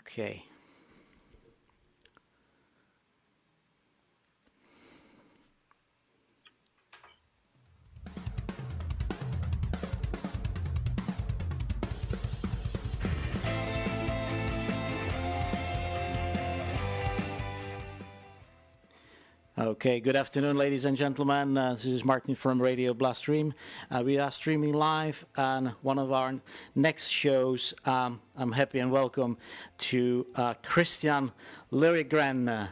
Okay. Okay, good afternoon, ladies and gentlemen. This is Martin from Radio Bloodstream. We are streaming live on one of our next shows. I'm happy and welcome to Christian LILJEGREN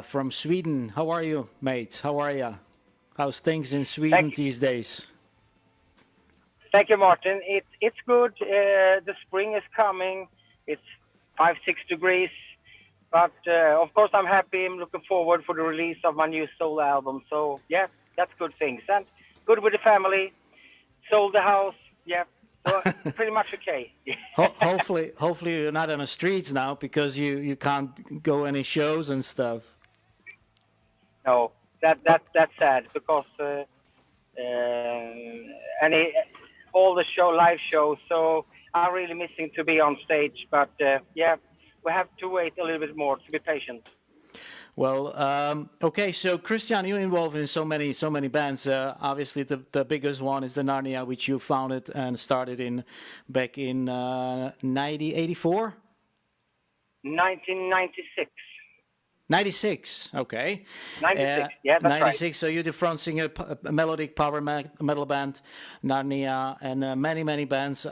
from Sweden. How are you, mate? How are you? How's things in Sweden these days? Thank you, Martin. It's good. The spring is coming. It's 5-6 degrees. But of course, I'm happy. I'm looking forward for the release of my new solo album. So yeah, that's good things. And good with the family. Sold the house. Yeah, so pretty much okay. Hopefully you're not on the streets now because you can't go any shows and stuff. No, that's sad because all the live shows. So I'm really missing to be on stage. But yeah. We have to wait a little bit more to be patient. Well, okay. So, Christian, you're involved in so many bands. Obviously, the biggest one is the Narnia, which you founded and started back in 1984. 1996. 96, okay. 96, yeah, that's 96, right. So you're the front singer, a melodic power metal band, Narnia, and many bands.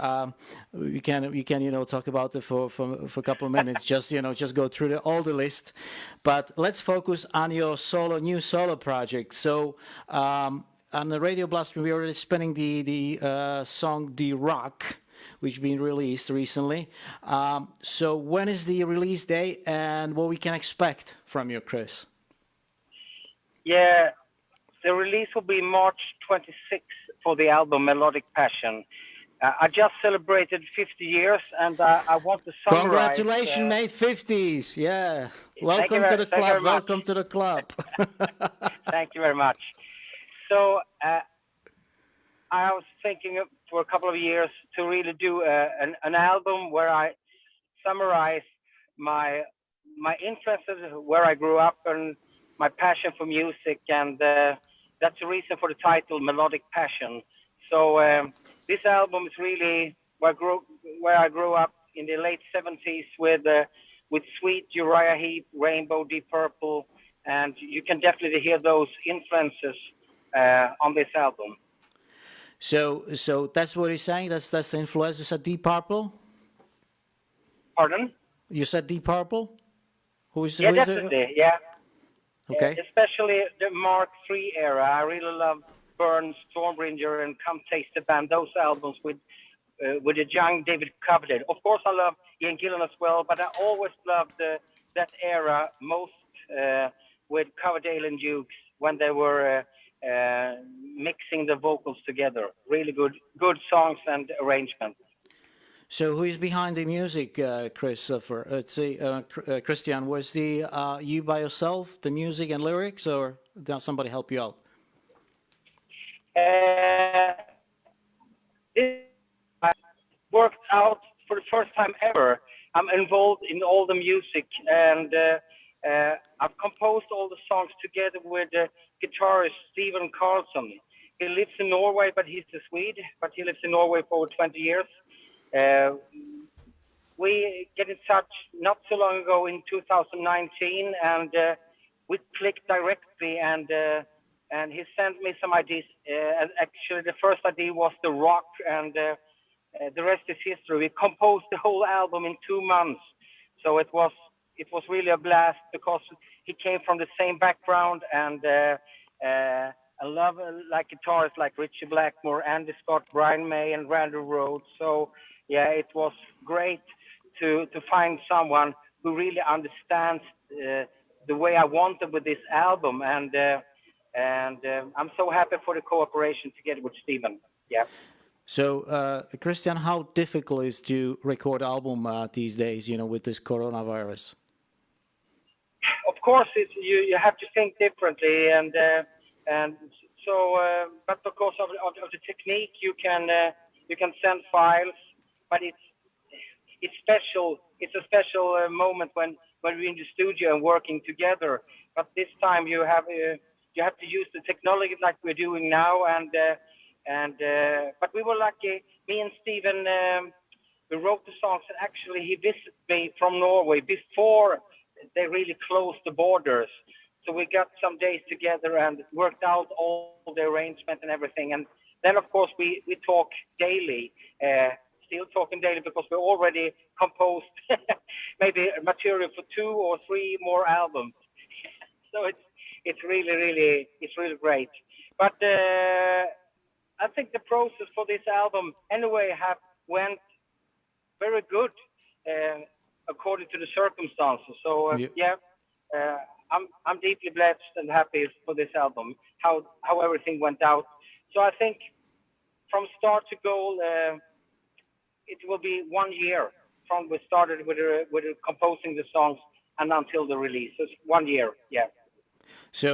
We can talk about it for a couple of minutes. Just go through all the list, but let's focus on your new solo project. So on the Radio Bloodstream, we're already spinning the song "The Rock," which been released recently. So when is the release date and what we can expect from you, Chris? Yeah, the release will be March 26th for the album Melodic Passion. I just celebrated 50 years and I want to summarize... Congratulations, mate, 50s, yeah. Welcome to the club, welcome to the club. Thank you very much. So I was thinking for a couple of years to really do an album where I summarize my interests, where I grew up, and my passion for music, and that's the reason for the title, Melodic Passion. So this album is really where I grew up in the late 70s with Sweet, Uriah Heep, Rainbow, Deep Purple, and you can definitely hear those influences on this album. So that's what he's saying. That's the influence. You said Deep Purple. Pardon? You said Deep Purple. Yeah, definitely. Yeah. Okay. Especially the Mark III era. I really love Burn, Stormbringer, and Come Taste the Band. Those albums with the young David Coverdale. Of course, I love Ian Gillan as well, but I always loved that era most with Coverdale and Dukes when they were. Mixing the vocals together, really good songs and arrangements. So who is behind the music, Christopher? Let's see, Christian, was you by yourself, the music and lyrics, or did somebody help you out? It worked out for the first time ever. I'm involved in all the music, and I've composed all the songs together with guitarist Stephen Carlson. He lives in Norway, but he's a Swede, but he lives in Norway for over 20 years. We get in touch not so long ago in 2019, and we clicked directly, and he sent me some ideas. Actually, the first idea was The Rock, and the rest is history. We composed the whole album in 2 months, so it was really a blast because he came from the same background, and I love like guitarists like Richie Blackmore, Andy Scott, Brian May, and Randy Rhoads. So yeah, it was great to find someone who really understands the way I wanted with this album, and I'm so happy for the cooperation together with Stephen. Yeah. So, Christian, how difficult is to record album these days? With this coronavirus. Of course, you have to think differently, and so, but because of the technique, you can send files, but it's special. It's a special moment when we're in the studio and working together. But this time you have to use the technology like we're doing now, but we were lucky. Me and Steven, we wrote the songs, and actually he visited me from Norway before they really closed the borders. So we got some days together and worked out all the arrangement and everything. And then, of course, we talk daily, still talking daily because we already composed maybe material for 2 or 3 more albums. So it's really great. But I think the process for this album anyway have went very good according to the circumstances. So I'm deeply blessed and happy for this album, how everything went out. So I think from start to goal, it will be 1 year from we started with composing the songs and until the release. So it's 1 year, yeah. So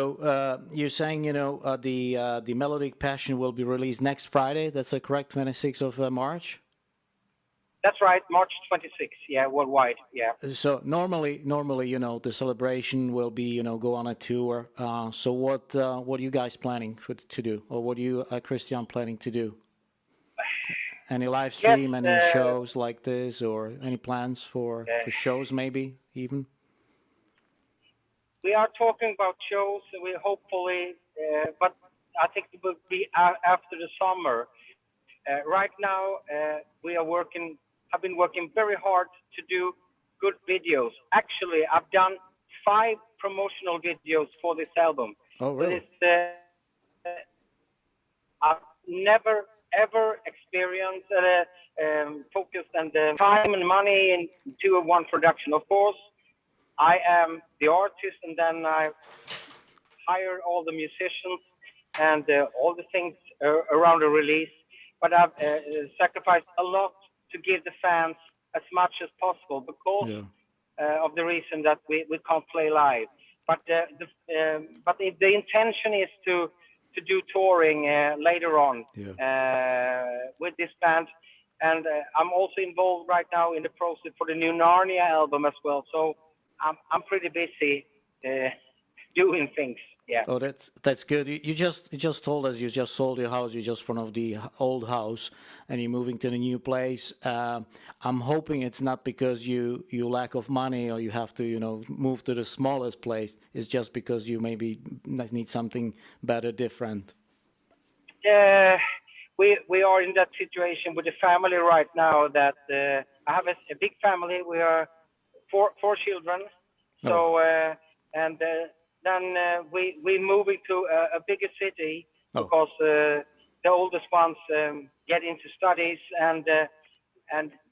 you're saying, the Melodic Passion will be released next Friday. That's correct, 26th of March? That's right, March 26th, yeah, worldwide, yeah. So normally, the celebration will be, go on a tour. So what are you guys planning to do? Or what are you, Christian, planning to do? Any live stream, Yes, any shows like this, or any plans for shows maybe even? We are talking about shows, we hopefully, but I think it will be after the summer. Right now, I've been working very hard to do good videos. Actually, I've done 5 promotional videos for this album. Oh, really? So I've never ever experienced focused and time and money into one production. Of course, I am the artist, and then I hire all the musicians and all the things around the release. But I've sacrificed a lot to give the fans as much as possible because of the reason that we can't play live. But the intention is to do touring later on with this band. And I'm also involved right now in the process for the new Narnia album as well. So I'm pretty busy doing things. Yeah. Oh, that's good. You just told us you just sold your house. You're just front of the old house, and you're moving to the new place. I'm hoping it's not because you lack of money or you have to move to the smallest place. It's just because you maybe need something better, different. We are in that situation with the family right now. That I have a big family. We are four children. So then we moving to a bigger city because the oldest ones get into studies and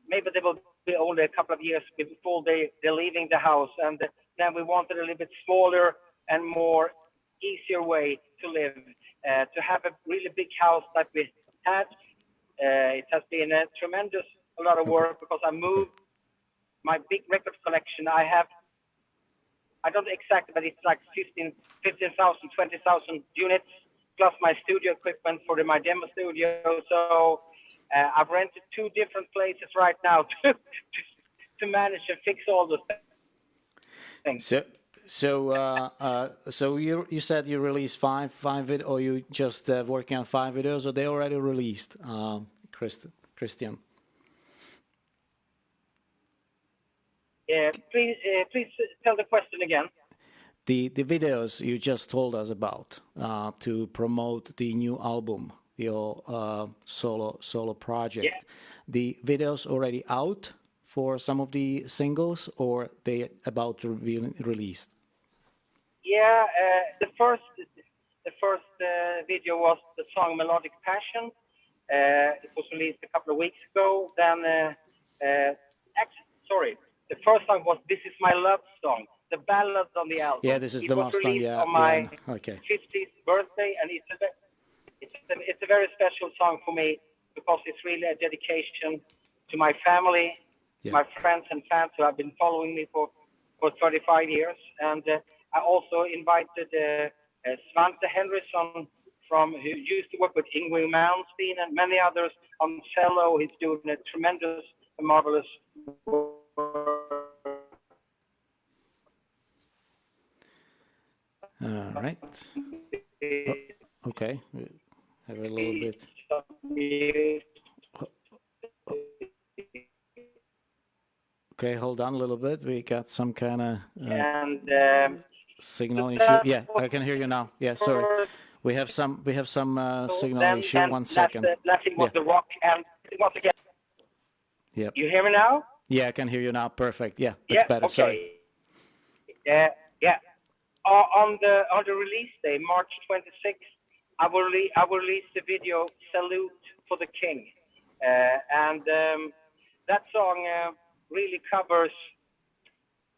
maybe they will be only a couple of years before they're leaving the house. And then we wanted a little bit smaller and more easier way to live, to have a really big house that we had. It has been a lot of work because I moved my big record collection. I don't know exactly, but it's like 15,000, 20,000 units, plus my studio equipment for my demo studio. So I've rented 2 different places right now to manage and fix all the things. So you said you released 5 videos, or you just working on 5 videos, or they already released, Christian? Please tell the question again. The videos you just told us about to promote the new album, your solo project. Yeah. The videos already out for some of the singles, or they about to be released? Yeah, the first video was the song "Melodic Passion." It was released a couple of weeks ago. Then, the first song was "This Is My Love Song," the ballad on the album. Yeah, this is the love song. Yeah, on my okay. 50th birthday, and it's a very special song for me because it's really a dedication to my family, my friends and fans who have been following me for 35 years. And I also invited Svante Henriksson, who used to work with Yngwie Malmsteen and many others on cello. He's doing a tremendous, marvelous All right. Oh, okay. We have a little bit. Okay, hold on a little bit. We got some kind of signal issue. Yeah, I can hear you now. Yeah, sorry. We have some signal issue. 1 second. Last thing was the rock, and once again. Yeah. You hear me now? Yeah, I can hear you now. Perfect. Yeah, that's better. Okay. Sorry. Yeah. On the release day, March 26th, I will release the video "Salute for the King," and that song really covers.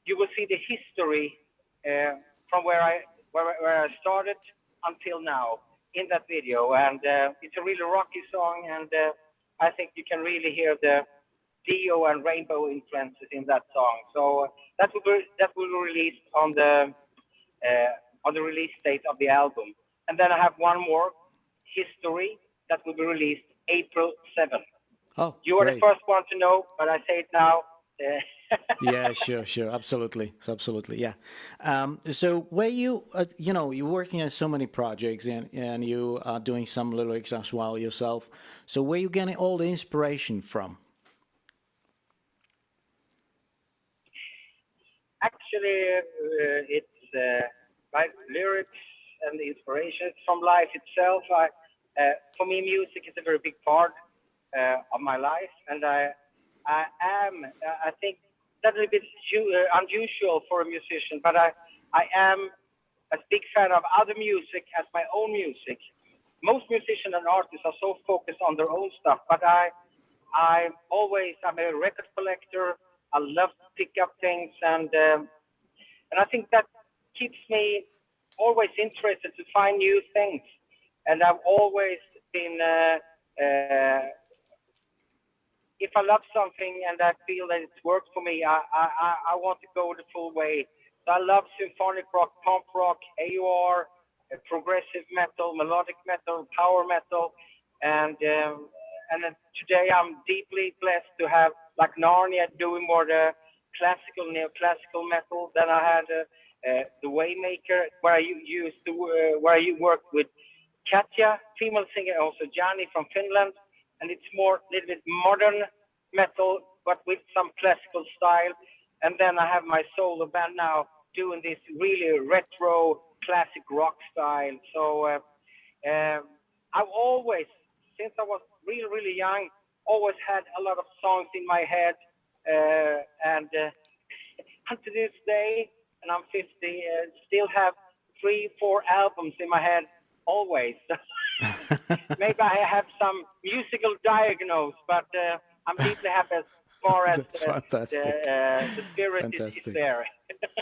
You will see the history from where I started until now in that video, and it's a really rocky song, and I think you can really hear the Dio and Rainbow influences in that song. So that will be released on the release date of the album, and then I have one more, History, that will be released April 7th. Oh, you are great. the first one to know, but I say it now. Yeah, sure, absolutely, yeah. So where you you're working on so many projects, and you are doing some lyrics as well yourself. So where you getting all the inspiration from? Actually, it's my lyrics and the inspirations from life itself. For me, music is a very big part of my life, and I think that's a bit unusual for a musician, but I am a big fan of other music as my own music. Most musicians and artists are so focused on their own stuff, but I'm a record collector. I love to pick up things, and I think that keeps me always interested to find new things. And I've always been, if I love something and I feel that it's worked for me, I want to go the full way. So I love symphonic rock, punk rock, AOR, progressive metal, melodic metal, power metal, and then today I'm deeply blessed to have like Narnia doing more the classical, neoclassical metal. Then I had the Waymaker, where I worked with Katja, female singer, also Johnny from Finland, and it's more a little bit modern metal, but with some classical style. And then I have my solo band now doing this really retro classic rock style. So I've always, since I was really, really young, always had a lot of songs in my head, and to this day, and I'm 50, still have 3-4 albums in my head always. Maybe I have some musical diagnose, but I'm deeply happy as far as That's fantastic. The spirit is there.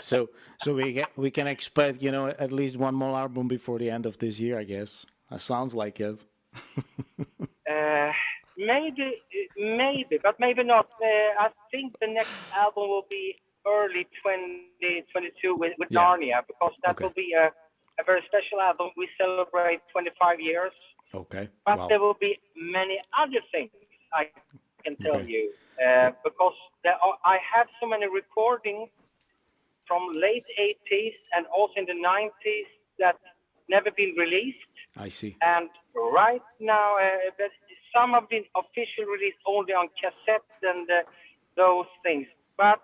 So we can expect at least one more album before the end of this year, I guess. That sounds like it. Maybe, but maybe not. I think the next album will be early 2022 with Narnia, because that will be a very special album. We celebrate 25 years. Okay. But there will be many other things I can tell you, because I have so many recordings from late 80s and also in the 90s that never been released. I see. And right now, some have been officially released only on cassettes and those things. But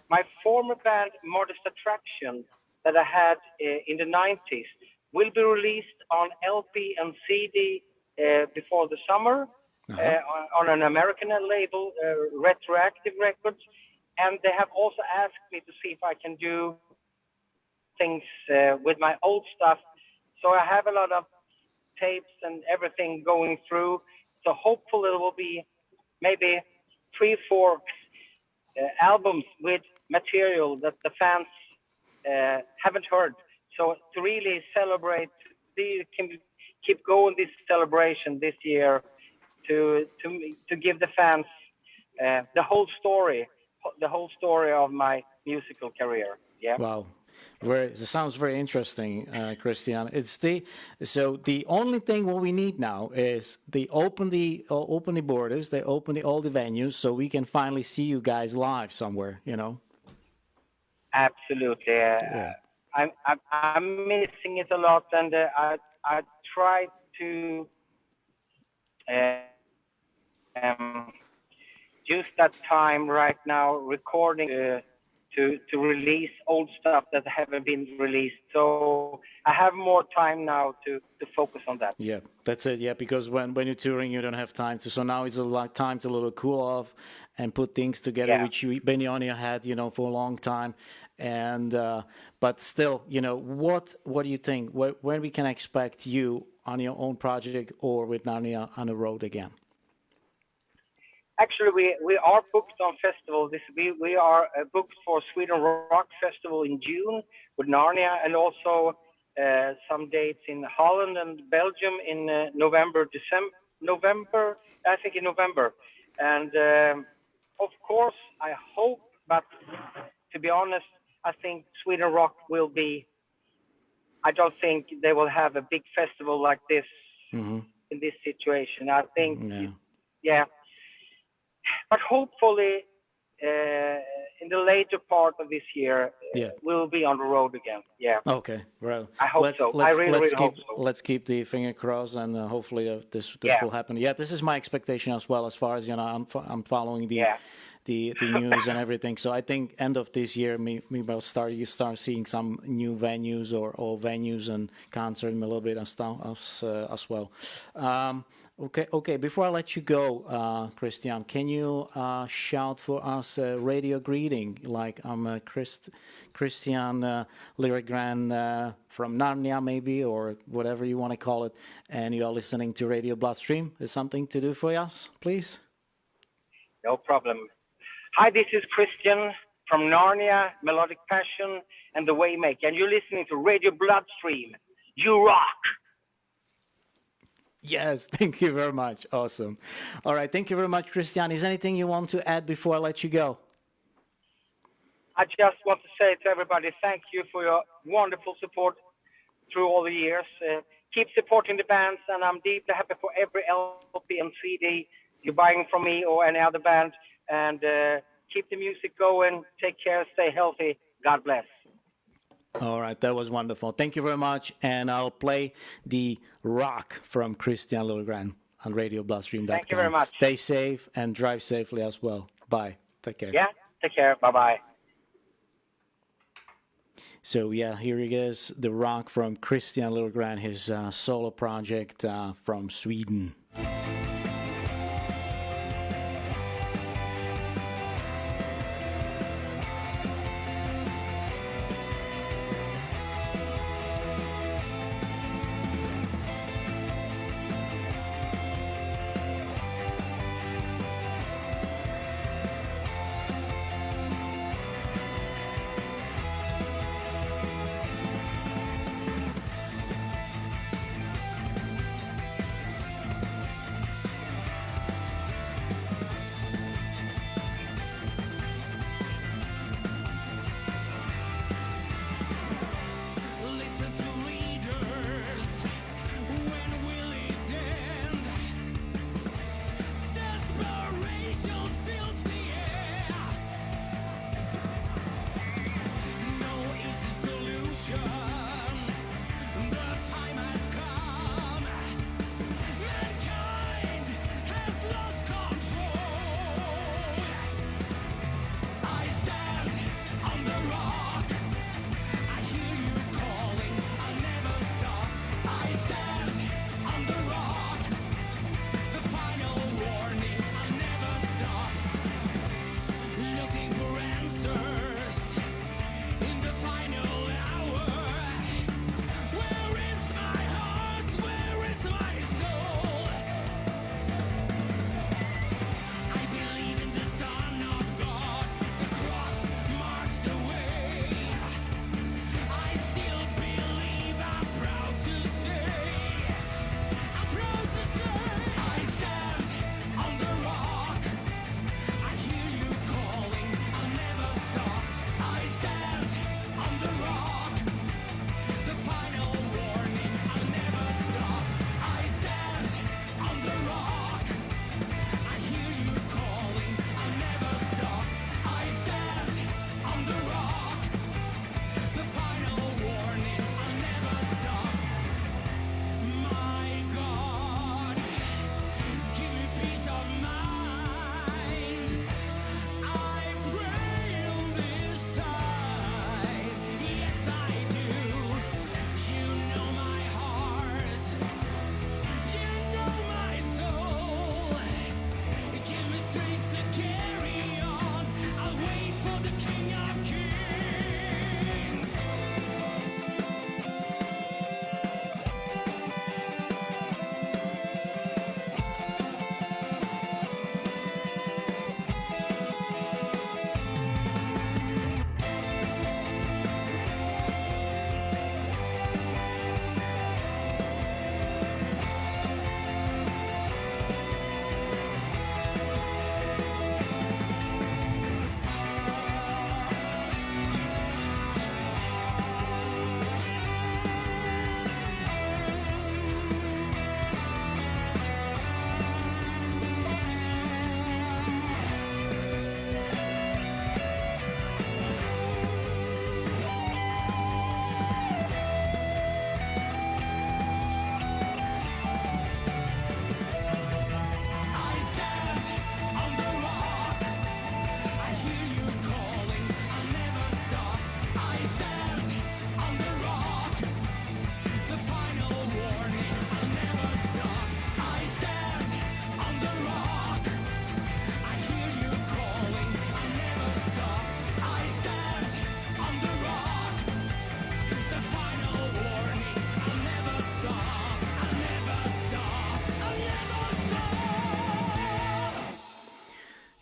my former band, Modest Attraction, that I had in the 90s, will be released on LP and CD before the summer on an American label, Retroactive Records. And they have also asked me to see if I can do things with my old stuff. So I have a lot of tapes and everything going through. So hopefully there will be maybe 3-4 albums with material that the fans haven't heard. So to really celebrate, can keep going this celebration this year, to give the fans the whole story of my musical career. Yeah. Wow. It sounds very interesting, Christian. So the only thing what we need now is they open the borders, they open all the venues, so we can finally see you guys live somewhere. Absolutely. Yeah. I'm missing it a lot, and I try to uh, um, use that time right now recording to release old stuff that haven't been released. So I have more time now to focus on that. Yeah, that's it. Yeah, because when you're touring, you don't have time to. So now it's a lot time to little cool off and put things together, Yeah. which Benionia had, for a long time. And but still, what do you think? When we can expect you on your own project or with Narnia on the road again? Actually, we are booked on festival. We are booked for Sweden Rock Festival in June with Narnia, and also some dates in Holland and Belgium in November. I think in November. And of course, I hope, but to be honest, I think Sweden Rock will be. I don't think they will have a big festival like this in this situation. I think, yeah. But hopefully, in the later part of this year, we'll be on the road again. Yeah. Okay. Well, I hope so. I really hope so. Let's keep the finger crossed, and hopefully this will happen. Yeah, this is my expectation as well. As far as I'm following the news and everything. So I think end of this year, we will start seeing some new venues or venues and concerts a little bit as well. Okay. Before I let you go, Christian, can you shout for us a radio greeting? Like I'm Christian LILJEGREN from Narnia, maybe, or whatever you want to call it, and you are listening to Radio Bloodstream. Is something to do for us, please? No problem. Hi, this is Christian from Narnia, Melodic Passion, and The Waymaker, and you're listening to Radio Bloodstream. You rock! Yes, thank you very much. Awesome. All right, thank you very much, Christian. Is there anything you want to add before I let you go? I just want to say to everybody, thank you for your wonderful support through all the years. Keep supporting the bands, and I'm deeply happy for every LP and CD you're buying from me or any other band. And keep the music going. Take care. Stay healthy. God bless. All right, that was wonderful. Thank you very much. And I'll play the rock from Christian LILJEGREN on RadioBloodstream.com. Thank you very much. Stay safe and drive safely as well. Bye. Take care. Yeah, take care. Bye-bye. So yeah, here he is, the rock from Christian LILJEGREN, his solo project from Sweden.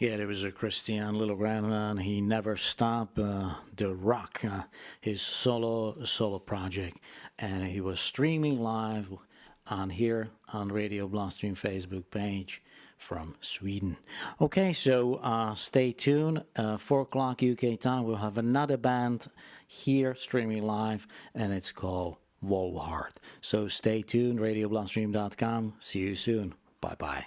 Yeah, there was a Christian LILJEGREN, and he never stopped the rock, his solo project, and he was streaming live on here on Radio Bloodstream Facebook page from Sweden. Okay, so stay tuned. 4 o'clock UK time, we'll have another band here streaming live, and it's called Wolfheart. So stay tuned, radiobloodstream.com. See you soon. Bye bye.